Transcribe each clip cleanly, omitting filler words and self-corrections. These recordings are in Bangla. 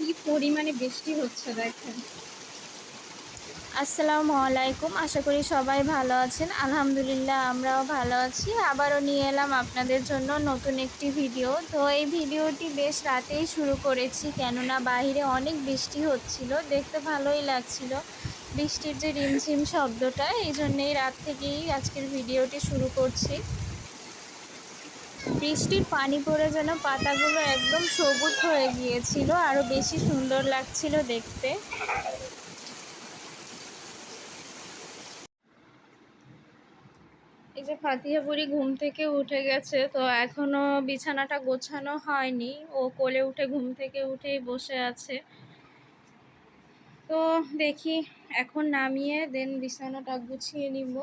কি পরিমাণে বৃষ্টি হচ্ছে দেখেন। আসসালামু আলাইকুম। আশা করি সবাই ভালো আছেন। আলহামদুলিল্লাহ আমরাও ভালো আছি। আবারও নিয়ে এলাম আপনাদের জন্য নতুন একটি ভিডিও। তো এই ভিডিওটি বেশ রাতেই শুরু করেছি, কেননা বাইরে অনেক বৃষ্টি হচ্ছিল, দেখতে ভালোই লাগছিল বৃষ্টির যে রিমঝিম শব্দটা, এই জন্যেই রাত থেকেই আজকের ভিডিওটি শুরু করছি। বৃষ্টির পানি পড়ে যেন পাতাগুলো একদম সবুজ হয়ে গিয়েছিল, আরও বেশি সুন্দর লাগছিল দেখতে। এই যে ফাতিহা বুড়ি ঘুম থেকে উঠে গেছে, তো এখনো বিছানাটা গোছানো হয়নি। ও কোলে উঠে ঘুম থেকে উঠেই বসে আছে। তো দেখি এখন নামিয়ে দেন বিছানাটা গুছিয়ে নিব।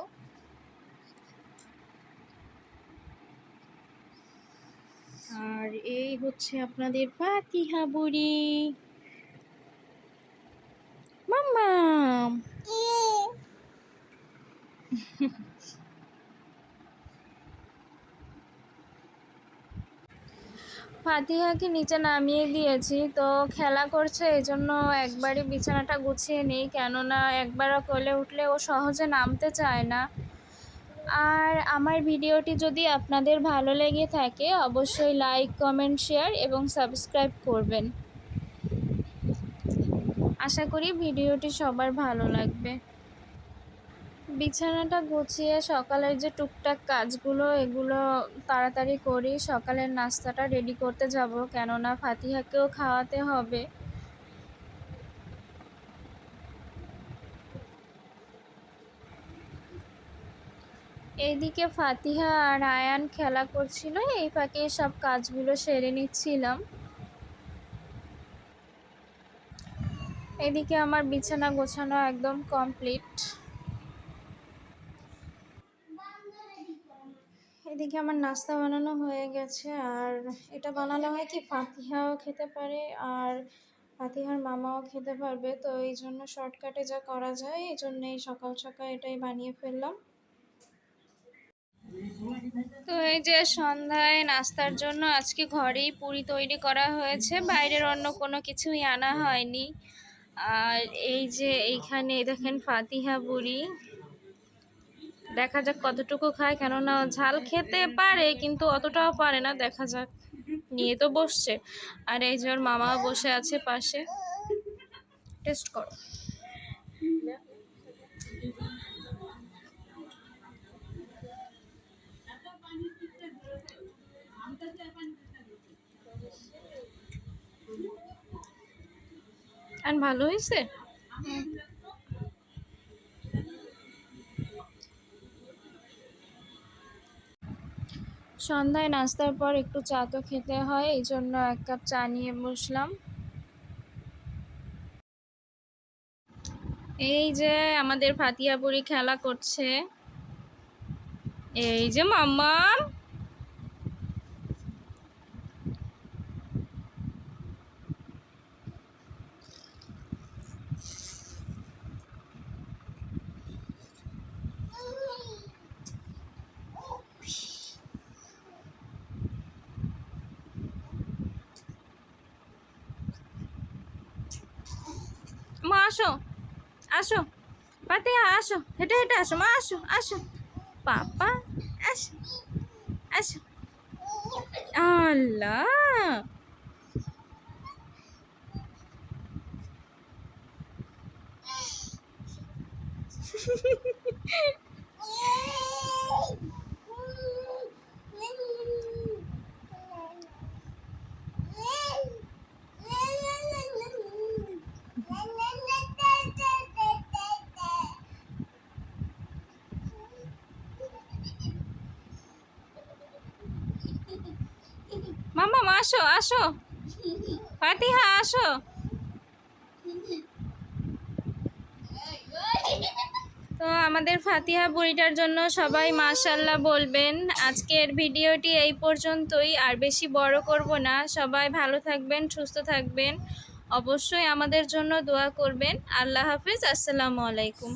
আর এই হচ্ছে আপনাদের ফাতিহা বুড়ি মাম্মাম। ফাতিহাকে নিচে নামিয়ে দিয়েছি, তো খেলা করছে, এই জন্য একবারই বিছানাটা গুছিয়ে নিই, কেননা একবার কোলে উঠলে ও সহজে নামতে চায় না। আর আমার ভিডিওটি যদি আপনাদের ভালো লেগে থাকে অবশ্যই লাইক, কমেন্ট, শেয়ার এবং সাবস্ক্রাইব করবেন। আশা করি ভিডিওটি সবার ভালো লাগবে। বিছানাটা গুছিয়ে সকালের যে টুকটাক কাজগুলো, এগুলো তাড়াতাড়ি করি। সকালের নাস্তাটা রেডি করতে যাব, কেননা ফাতিহাকেও খাওয়াতে হবে। এইদিকে ফাতিহা আর আয়ান খেলা করছিল, এই ফাঁকে সব কাজগুলো সেরে নিচ্ছিলাম। এদিকে আমার বিছানা গোছানো একদম কমপ্লিট। এদিকে আমার নাস্তা বানানো হয়ে গেছে। আর এটা বানালে হয় কি, ফাতিহাও খেতে পারে আর ফাতিহার মামাও খেতে পারবে। তো এই জন্য শর্টকাটে যা করা যায়, এই জন্যই সকাল সকাল এটাই বানিয়ে ফেললাম। তো এই যে সন্ধ্যায় নাস্তার জন্য আজকে ঘরেই পুরি তৈরি করা হয়েছে, বাইরের অন্য কোনো কিছুই আনা হয়নি। আর এই যে এইখানে দেখেন ফাতিহা বুড়ি, দেখা যাক কতটুকু খায়, কেননা ঝাল খেতে পারে কিন্তু অতটাও পারে না। দেখা যাক, নিয়ে তো বসছে। আর এই যে ওর মামা বসে আছে পাশে। টেস্ট করো। আর ভালো হয়েছে। সন্ধ্যায় নাস্তার পর একটু চা তো খেতে হয়, এই জন্য 1 কাপ চা নিয়ে বসলাম। এই যে আমাদের ফাতিহা বুড়ি খেলা করছে। এই যে মাম্মাম। মা আসো, আসো ফাতিহা, আসো হেঁটে হেঁটে আসো। মা আসো, আসো পাপা, আসো, আসো। আল্লাহ। মামা আসো, আসো ফাতিহা, আসো। তো আমাদের ফাতিহা বুড়িটার জন্য সবাই মাশাআল্লাহ বলবেন। আজকের ভিডিওটি এই পর্যন্তই, আর বেশি বড় করব না। সবাই ভালো থাকবেন, সুস্থ থাকবেন, অবশ্যই আমাদের জন্য দোয়া করবেন। আল্লাহ হাফিজ, আসসালামু আলাইকুম।